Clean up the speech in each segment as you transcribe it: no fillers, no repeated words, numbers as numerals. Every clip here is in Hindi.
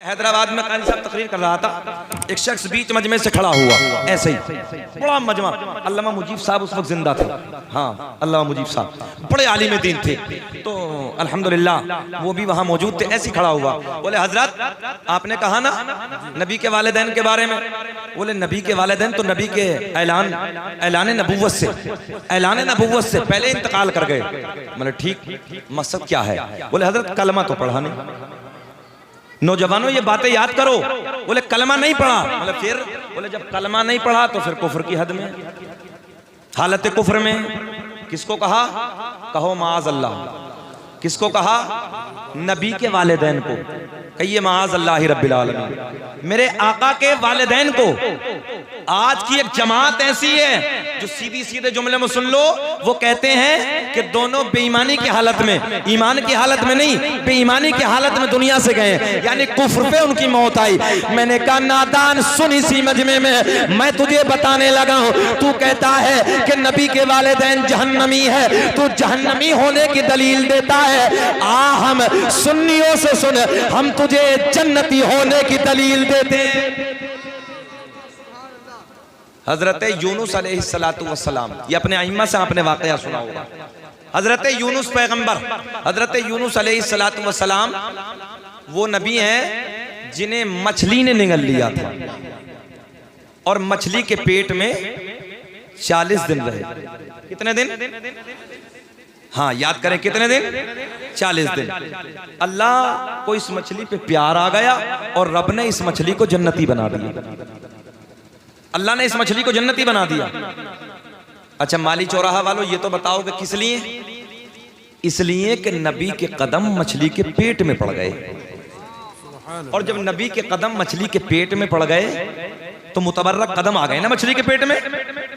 हैदराबाद में कारी साहब तकरीर कर रहा था, एक शख्स बीच मजमे से खड़ा हुआ ऐसे ही, बड़ा मजमा। अल्लामा मुजीब साहब उस वक्त जिंदा थे, हाँ अल्लामा मुजीब साहब बड़े आलिम दीन थे, तो अल्हम्दुलिल्लाह वो भी वहाँ मौजूद थे। ऐसे ही खड़ा हुआ, बोले हजरत आपने कहा ना नबी के वालिदैन के बारे में। बोले नबी के वालिदैन तो नबी के ऐलान नबुव्वत से पहले इंतकाल कर गए। मतलब ठीक, मकसद क्या है? बोले हजरत कलमा तो पढ़ा नहीं। नौजवानों ये बातें याद करो। बोले कलमा नहीं पढ़ा। मतलब फिर? बोले जब कलमा नहीं पढ़ा तो फिर कुफ्र की हद में, हालत कुफ्र में। किसको कहा? कहो माज अल्लाह। किसको कहा? नबी के वालिदैन को कहिए माज अल्लाह रब्बिल आलमीन। मेरे आका के वालिदैन को। आज की एक जमात ऐसी है जो सीधी सीधे जुमले में सुन लो, वो कहते हैं कि दोनों बेईमानी की हालत में, ईमान की हालत में नहीं, बेईमानी की हालत में दुनिया से गए, यानी कुफ्र पे उनकी मौत आई। मैंने कहा नादान सुन, इसी मजमे में मैं तुझे बताने लगा हूं। तू कहता है कि नबी के वालिदैन जहन्नमी है, तू जहन्नमी होने की दलील देता है। आ हम सुन्नियों से सुन, हम तुझे जन्नती होने की दलील देते हैं। हजरत यूनुस अलैहिस्सलातु वस्सलाम, ये अपने अइम्मा से आपने वाकया सुना होगा। हजरत यूनुस पैगंबर, हजरत यूनुस अलैहिस्सलातु वस्सलाम वो नबी हैं जिन्हें मछली ने निगल लिया था और मछली के पेट में 40 दिन रहे। कितने दिन? हाँ याद करें, कितने दिन? 40 दिन। अल्लाह को इस मछली पे प्यार आ गया और रब ने इस मछली को जन्नती बना दिया। अल्लाह ने इस मछली को जन्नती बना दिया। अच्छा माली चौराहा वालों, ये तो बताओ कि किस लिए? इसलिए कि नबी के कदम मछली के पेट में पड़ गए, और जब नबी के कदम मछली के पेट में पड़ गए तो मुतबर्रक कदम आ गए ना मछली के पेट में।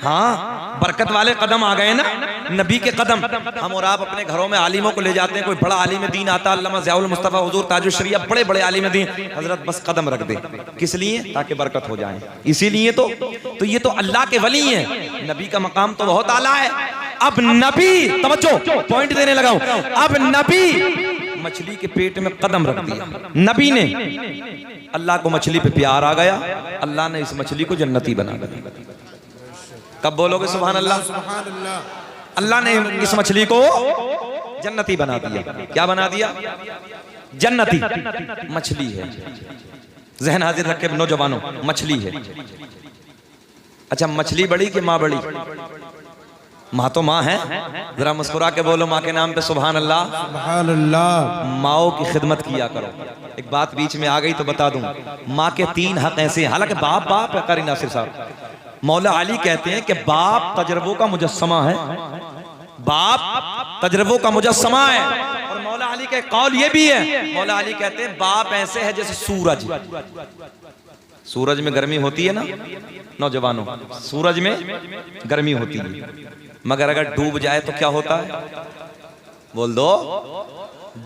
हाँ, बरकत वाले कदम आ गए ना, नबी के कदम। हम और आप अपने घरों में आलिमों को ले जाते हैं, कोई बड़ा आलिम दीन आता, अल्लामा ज़ियाउल मुस्तफ़ा हुज़ूर ताजुश शरिया, बड़े बड़े आलिम दीन, हजरत बस कदम रख दे। किस लिए? ताकि बरकत हो जाए। इसीलिए तो ये तो अल्लाह के वली हैं। नबी का मकाम तो बहुत आला है। अब नबी, तवज्जो, पॉइंट देने लगा हूं। अब नबी मछली के पेट में कदम रख दिया, नबी ने। अल्लाह को मछली पे प्यार आ गया, अल्लाह ने इस मछली को जन्नती बना दिया। कब बोलोगे सुभान अल्लाह? अल्लाह ने इस मछली को जन्नती बना दिया। क्या बना दिया? जन्नती मछली है। जहन हाजिर रखे नौजवानों, मछली है। अच्छा मछली बड़ी कि माँ बड़ी? माँ तो माँ है। जरा मुस्कुरा के बोलो माँ के नाम पे सुभान अल्लाह। सुभान अल्लाह। माओ की खिदमत किया करो। एक बात बीच में आ गई तो बता दूं, माँ के 3 हक ऐसे हैं। हालांकि बाप बाप है, कारी नासिर साहब, मौला अली कहते हैं कि बाप तजर्बों का मुजस्समा है, बाप तजर्बों का मुजस्समा है। और मौला अली के कौल ये भी है, मौला अली कहते हैं बाप ऐसे है जैसे सूरज। सूरज में गर्मी होती है ना नौजवानों, सूरज में गर्मी होती है, मगर अगर डूब जाए तो क्या होता है? बोल दो।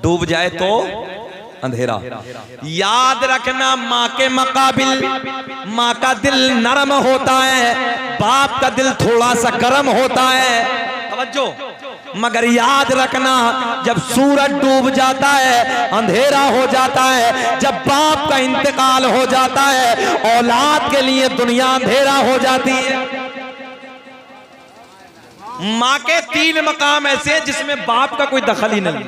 डूब जाए तो अंधेरा। याद रखना, माँ के मुकाबिल माँ का दिल नरम होता है, बाप का दिल थोड़ा सा गर्म होता है। तवज्जो, मगर याद रखना जब सूरज डूब जाता है, अंधेरा हो जाता है, जब बाप का इंतकाल हो जाता है, औलाद के लिए दुनिया अंधेरा हो जाती है। माँ के 3 मकाम ऐसे हैं जिसमें बाप का कोई दखल ही नहीं।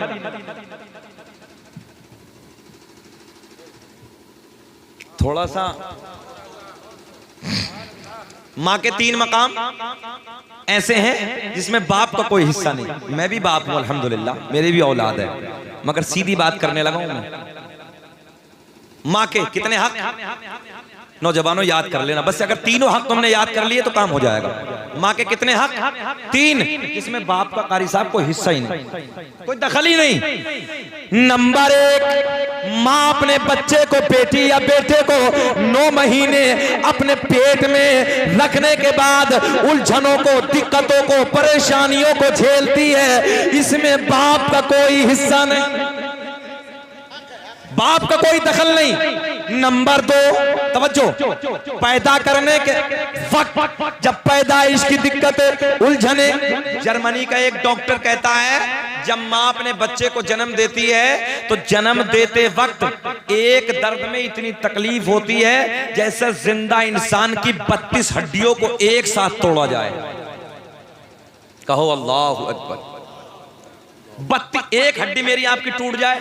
थोड़ा सा माँ के 3 मकाम ऐसे हैं जिसमें बाप का कोई हिस्सा नहीं। मैं भी बाप हूं अल्हम्दुलिल्लाह, मेरी भी औलाद है, मगर सीधी बात करने लगा हूं मैं। माँ के कितने हक? नौजवानों याद कर लेना, बस अगर तीनों हक तुमने याद कर लिए तो काम हो जाएगा। माँ के कितने हक? 3, इसमें बाप का कारी साहब कोई हिस्सा ही नहीं, कोई दखल ही नहीं। नंबर 1, माँ अपने बच्चे को, बेटी या बेटे को 9 महीने अपने पेट में रखने के बाद उलझनों को, दिक्कतों को, परेशानियों को झेलती है, इसमें बाप का कोई हिस्सा नहीं, बाप का कोई दखल नहीं। नंबर 2, तवज्जो, पैदा करने के वक्त जब पैदाइश की दिक्कत उलझने, जर्मनी का एक डॉक्टर कहता है जब माँ अपने बच्चे को जन्म देती है तो जन्म देते वक्त एक दर्द में इतनी तकलीफ होती है जैसे जिंदा इंसान की 32 हड्डियों को एक साथ तोड़ा जाए। कहो अल्लाहु अकबर। एक हड्डी मेरी आपकी टूट जाए,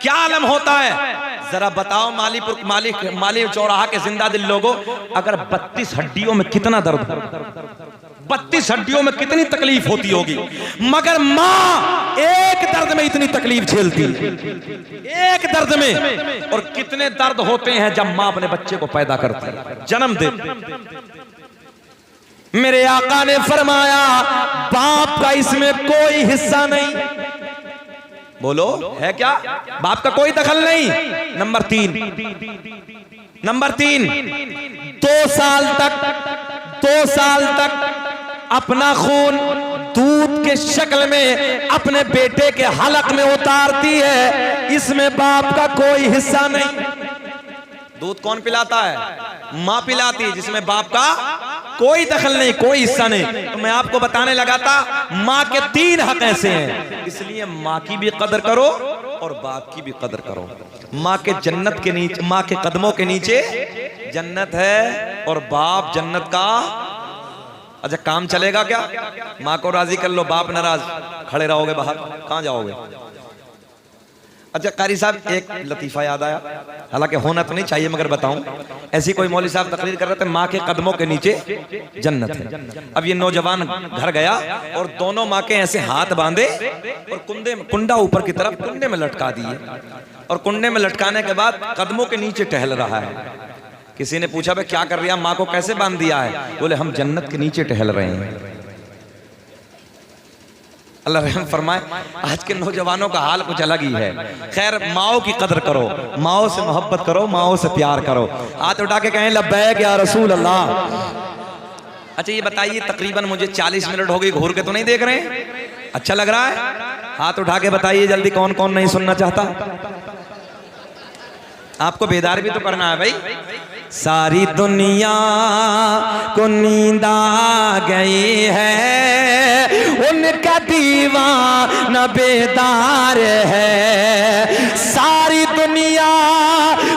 क्या आलम होता है? जरा बताओ माली चौराहा के जिंदा दिल लोगों, अगर 32 हड्डियों में कितना दर्द, 32 हड्डियों में कितनी तकलीफ होती होगी, मगर माँ एक दर्द में इतनी तकलीफ झेलती, एक दर्द में। और कितने दर्द होते हैं जब माँ अपने बच्चे को पैदा करती है, जन्म देती। मेरे आका ने फरमाया बाप का इसमें कोई हिस्सा नहीं। बोलो है क्या? बाप का कोई दखल नहीं। नंबर 3 2 साल तक अपना खून दूध के शक्ल में अपने बेटे के हलक में उतारती है, इसमें बाप का कोई हिस्सा नहीं। दूध कौन पिलाता है? माँ पिलाती है, जिसमें बाप का कोई दखल नहीं, कोई हिस्सा नहीं। तो मैं आपको बताने लगा था माँ के 3 हक ऐसे हैं, इसलिए माँ की भी कदर करो और बाप की भी कदर करो। माँ के जन्नत के नीचे, माँ के कदमों के नीचे जन्नत है और बाप जन्नत का। अच्छा काम चलेगा क्या? माँ को राजी कर लो, बाप नाराज, खड़े रहोगे बाहर, कहां जाओगे? अच्छा कारी साहब एक लतीफा याद आया, हालांकि होना तो नहीं चाहिए मगर बताऊं। ऐसी कोई मौलवी साहब तकरीर कर रहे थे माँ के कदमों के नीचे जन्नत है। अब ये नौजवान घर गया और दोनों माँ के ऐसे हाथ बांधे और कुंडा ऊपर की तरफ कुंडे में लटका दिए, और कुंडे में लटकाने के बाद कदमों के नीचे टहल रहा है। किसी ने पूछा भाई क्या कर रही है, माँ को कैसे बांध दिया है? बोले हम जन्नत के नीचे टहल रहे हैं। अल्लाह रहम फरमाए, आज के नौजवानों का हाल कुछ अलग ही है। खैर माओ की कदर करो, माओ से मोहब्बत करो, माओ से प्यार करो। हाथ उठा के कहें लब्बैक या रसूल अल्लाह। अच्छा ये बताइए तकरीबन मुझे 40 मिनट हो गई, घूर के तो नहीं देख रहे हैं? अच्छा लग रहा है? हाथ उठा के बताइए जल्दी, कौन कौन नहीं सुनना चाहता? आपको बेदार भी तो करना है भाई। सारी दुनिया को नींद आ गई है, उनका दीवाना बेदार है। सारी दुनिया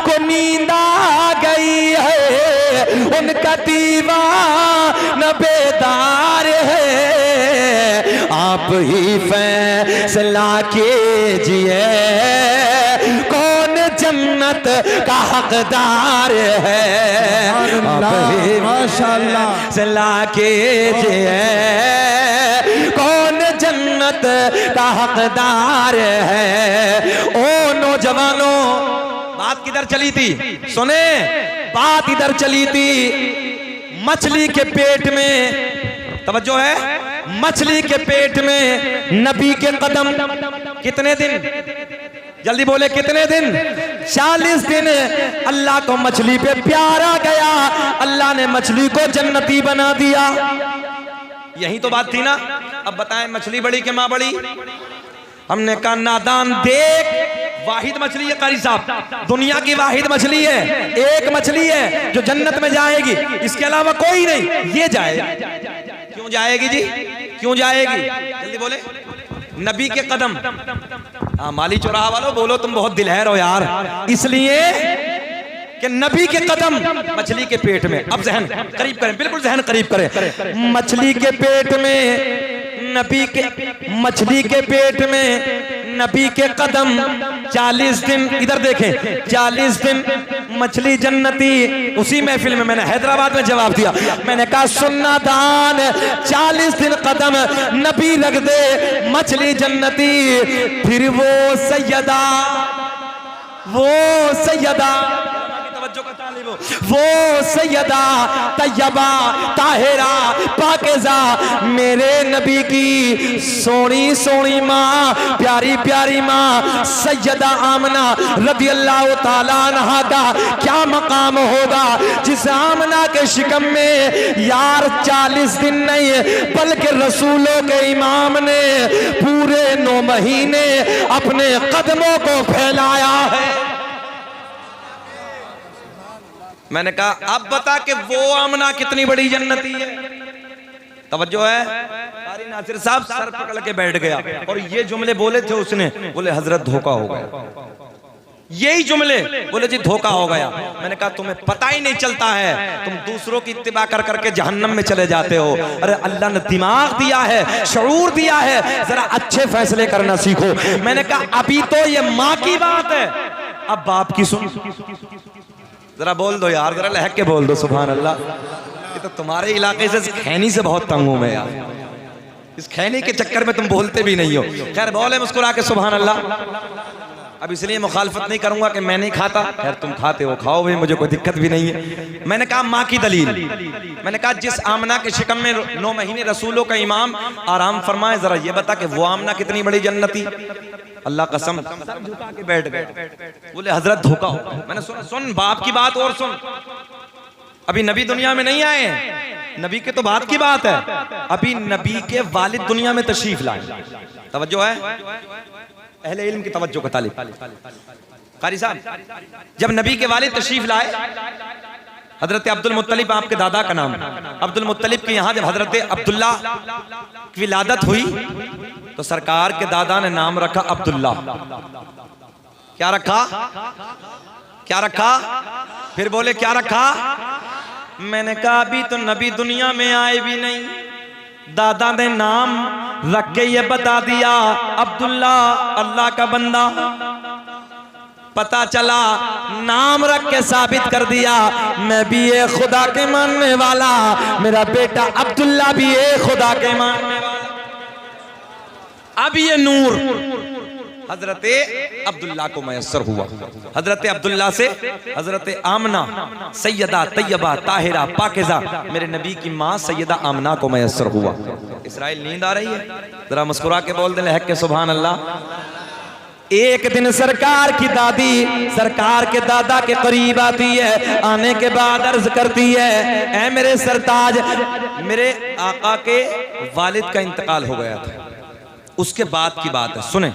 को नींद आ गई है, उनका दीवाना बेदार है। आप ही फैसला कीजिए कौन जन्नत का हकदार है। माशाअल्लाह सला कीजिए कौन जन्नत का हकदार है। ओ नौजवानों, बात किधर चली थी? सुने, बात इधर चली थी मछली के पेट में। तवज्जो है, मछली के पेट में नबी के कदम कितने दिन? जल्दी बोले कितने दिन? 40 दिन। अल्लाह को मछली पे प्यार आ गया, अल्लाह ने मछली को जन्नती बना दिया। यही तो बात थी ना। अब बताएं मछली बड़ी के माँ बड़ी? हमने कहा नादान देख, वाहिद मछली है कारी साहब, दुनिया की वाहिद मछली है, एक मछली है जो जन्नत में जाएगी, इसके अलावा कोई नहीं। ये जाएगी। क्यों जाएगी जी? क्यों जाएगी? जल्दी बोले। नबी के कदम। हाँ माली चौराहा वालों बोलो, तुम बहुत दिलहर हो यार। इसलिए कि नबी के कदम मछली के पेट में। अब जहन करीब करें, बिल्कुल जहन करीब करें। मछली के पेट में नबी के, मछली के पेट में नबी के कदम 40 दिन। इधर देखें, 40 दिन मछली जन्नती। उसी महफिल में मैंने हैदराबाद में जवाब दिया, मैंने कहा सुन्ना दान 40 दिन कदम नबी रख दे, मछली जन्नती। फिर वो सैयदा वो सैयदा तैयबा ताहिरा पाकिज़ा मेरे नबी की सोनी सोनी माँ, प्यारी प्यारी माँ सैयदा आमना रज़ी अल्लाह ताला अन्हा का क्या मकाम होगा, जिस आमना के शिकम में यार 40 दिन नहीं बल्कि रसूलों के इमाम ने पूरे 9 महीने अपने कदमों को फैलाया है। मैंने कहा अब बता कि वो आमना कितनी बड़ी जन्नती है। तवज्जो है, कारी नासिर साहब सर पकड़ के बैठ गया और ये जुमले बोले थे उसने, बोले हजरत धोखा हो गया। यही जुमले बोले जी धोखा हो गया। मैंने कहा तुम्हें पता ही नहीं चलता है, तुम दूसरों की इत्तिबा कर करके जहन्नम में चले जाते हो। अरे अल्लाह ने दिमाग दिया है, शऊर दिया है, जरा अच्छे फैसले करना सीखो। मैंने कहा अभी तो ये माँ की बात है, अब बाप की सुन। जरा बोल दो यार, जरा लहक के बोल दो सुभान अल्लाह। ये तो तुम्हारे इलाके से खैनी से बहुत तंग हूं मैं यार, इस खैनी के चक्कर में तुम बोलते भी नहीं हो। खैर बोले मुस्कुरा के सुभान अल्लाह। अब इसलिए मुखालफत नहीं करूंगा कि मैं नहीं खाता, खैर तुम खाते हो खाओ भाई, मुझे कोई दिक्कत भी नहीं है। मैंने कहा माँ की दलील, मैंने कहा जिस आमना के शिकम में 9 महीने रसूलों का इमाम आराम फरमाए, जरा ये बता कि वो आमना कितनी बड़ी जन्नती। अल्लाह कसम सर झुका के बैठ गए, बोले हजरत धोखा हो। मैंने सुन सुन बाप की बात और सुन, अभी नबी दुनिया में नहीं आए, नबी के तो बात की बात है, अभी नबी के वालिद दुनिया में तशरीफ लाए। तवज्जो है, अहले इल्म की तवज्जो का तालिब। कारी साहब, जब नबी के वालिद तशरीफ लाए, हजरत अब्दुल मुत्तलिब आपके दादा का नाम, अब्दुल मुत्तलिब के यहाँ जब हजरत अब्दुल्ला की विलादत हुई तो सरकार के दादा ने नाम रखा अब्दुल्ला। क्या रखा? क्या रखा? फिर बोले क्या रखा? मैंने कहा अभी तो नबी दुनिया में आए भी नहीं, दादा ने नाम रख के ये बता दिया अब्दुल्ला अल्लाह का बंदा। पता चला नाम रख के साबित कर दिया मैं भी ये खुदा के मानने वाला, मेरा बेटा अब्दुल्ला भी ये खुदा के मानने वाला। अब ये नूर हजरत अब्दुल्ला को मयस्सर हुआ। हजरत अब्दुल्ला से हजरत आमना सैयदा तैयबा ताहिरा पाकिज़ा मेरे नबी की माँ सैयदा आमना को मयस्सर हुआ। इस्राइल नींद आ रही है? जरा मुस्कुरा के बोल दे लहक के सुभान अल्लाह। एक दिन सरकार की दादी सरकार के दादा के करीब आती है, आने के बाद अर्ज करती है ऐ मेरे सरताज, मेरे आका के वालिद का इंतकाल हो गया था, उसके बाद की बात है। सुने,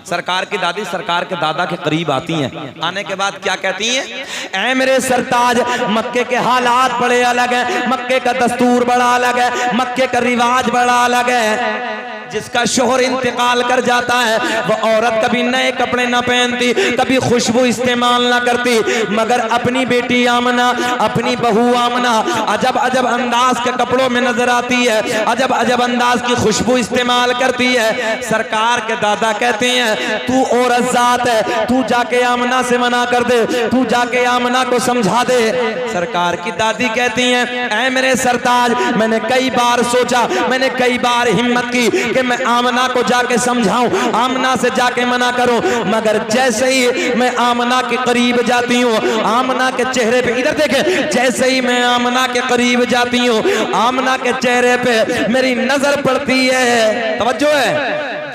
सरकार की दादी सरकार के दादा के करीब आती हैं, आने के बाद क्या कहती हैं? ऐ मेरे सरताज, मक्के के हालात बड़े अलग हैं, मक्के का दस्तूर बड़ा अलग है, मक्के का रिवाज बड़ा अलग है। जिसका शोहर इंतकाल कर जाता है वो औरत कभी नए कपड़े ना पहनती, कभी खुशबू इस्तेमाल ना करती, मगर अपनी बेटी आमना, अपनी बहू आमना अजब अजब अंदाज के कपड़ों में नजर आती है, अजब अजब अंदाज की खुशबू इस्तेमाल करती है। सरकार के दादा कहते हैं तू औरत जात है, तू जाके आमना से मना कर दे, तू जाके आमना को समझा दे। सरकार की दादी कहती हैं ऐ मेरे सरताज, मैंने कई बार सोचा, मैंने कई बार हिम्मत की कि मैं आमना को जाके समझाऊं, आमना से जाके मना करूं, मगर जैसे ही मैं आमना के करीब जाती हूं, आमना के चेहरे पे, इधर देखें, जैसे ही मैं आमना के करीब जाती हूं, आमना के चेहरे पे मेरी नजर पड़ती है। तवज्जो है,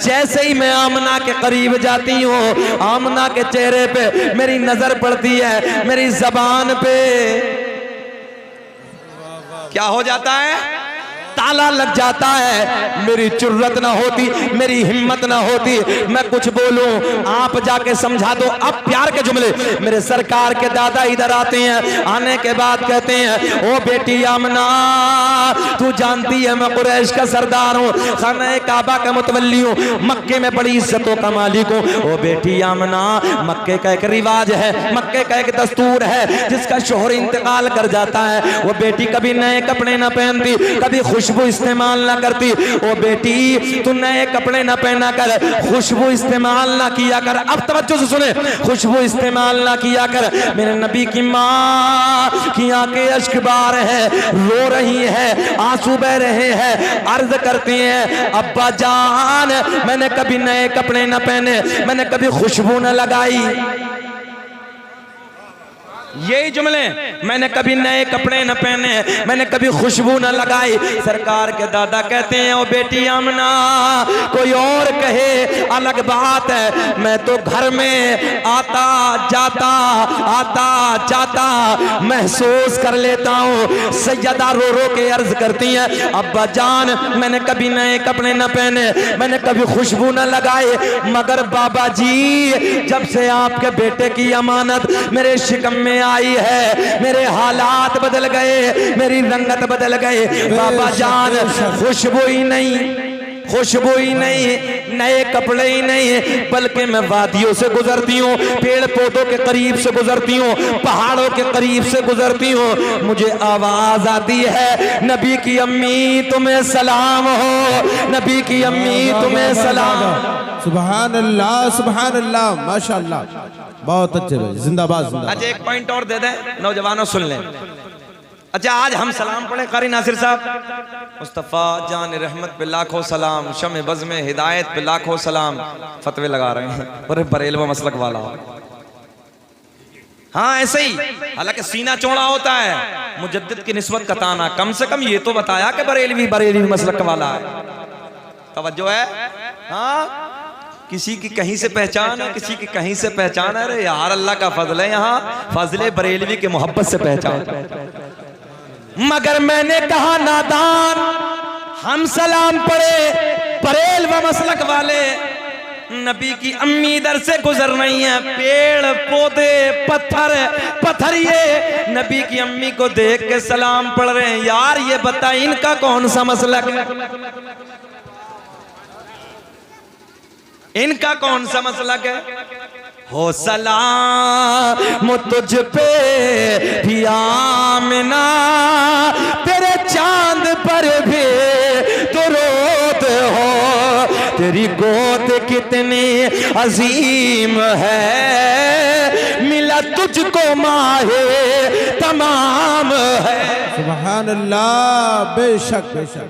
जैसे ही मैं आमना के करीब जाती हूँ, आमना के चेहरे पे मेरी नजर पड़ती है, मेरी जबान पे क्या हो जाता है? ताला लग जाता है। मेरी जुर्रत ना होती, मेरी हिम्मत ना होती मैं कुछ बोलूं, आप जाके समझा दो। अब प्यार के जुमले। मेरे सरकार के दादा इधर आते हैं, आने के बाद कहते हैं ओ बेटी आमना, तू जानती है मैं कुरैश का सरदार हूँ, खाना काबा का मुतवल्ली हूँ, मक्के में बड़ी इज्जतों का मालिक हूँ। ओ बेटी आमना, मक्के का एक रिवाज है, मक्के का एक दस्तूर है, जिसका शोहर इंतकाल कर जाता है वो बेटी कभी नए कपड़े ना पहनती, कभी खुशबू इस्तेमाल ना करती। ओ बेटी तू नए कपड़े ना पहना कर, खुशबू इस्तेमाल ना किया कर। अब तवज्जो से सुने, खुशबू इस्तेमाल ना किया कर। मेरे नबी की माँ की आंखें अश्क बार है, रो रही है, आंसू बह रहे हैं, अर्ज करती हैं अब्बा जान, मैंने कभी नए कपड़े ना पहने, मैंने कभी खुशबू ना लगाई। यही जुमले, मैंने कभी नए कपड़े न पहने, मैंने कभी खुशबू न लगाई। सरकार के दादा कहते हैं ओ बेटी आमना, कोई और कहे अलग बात है, मैं तो घर में आता जाता महसूस कर लेता हूँ। सैयदा रो रो के अर्ज करती हैं अब्बा जान, मैंने कभी नए कपड़े न पहने, मैंने कभी खुशबू न लगाए, मगर बाबा जी जब से आपके बेटे की अमानत मेरे शिकम में में आई है, मेरे हालात बदल गए, मेरी रंगत बदल गए। बाबा जान खुशबू ही नहीं, खुशबू ही नहीं, नए कपड़े ही नहीं, बल्कि मैं वादियों से गुजरती हूँ, पेड़ पौधों के करीब से गुजरती हूँ, पहाड़ों के करीब से गुजरती हूँ, मुझे आवाज आती है, नबी की अम्मी तुम्हें सलाम हो, नबी की अम्मी तुम्हें सलाम। सुभान अल्लाह, माशाअल्लाह, बहुत अच्छे भाई, जिंदाबाद जिंदाबाद। अच्छा एक पॉइंट और दे दें, नौजवानों सुन लें। अच्छा आज हम सलाम पढ़े कारी नासिर साहब, मुस्तफ़ा जान रहमत पे लाखों सलाम, शम बज़ में हिदायत पे लाखों सलाम, फतवे लगा रहे हैं, अरे बरेलवा मसलक वाला। हाँ ऐसे ही, हालांकि सीना चौड़ा होता है, मुजद्दिद की निस्बत का ताना, कम से कम ये तो बताया कि बरेलवी मसलक वाला है। तवज्जो है? हाँ किसी की कहीं से पहचान है, किसी की कहीं से पहचान है। अरे यार अल्लाह का फजल है, यहाँ फजले बरेलवी के मोहब्बत से पहचान। मगर मैंने कहा नादान, हम सलाम पढ़े बरेल व मसलक वाले, नबी की अम्मी इधर से गुजर रही है, पेड़ पौधे पत्थर ये नबी की अम्मी को देख के सलाम पढ़ रहे हैं। यार ये बता इनका कौन सा मसलक है, इनका कौन सा मसलक है? हो सलाम तुझ पे भी आमना, तेरे चांद पर भी दुरूद हो, तेरी गोद कितनी अजीम है, मिला तुझको माहे तमाम है। सुभान अल्लाह, बेशक बेशक।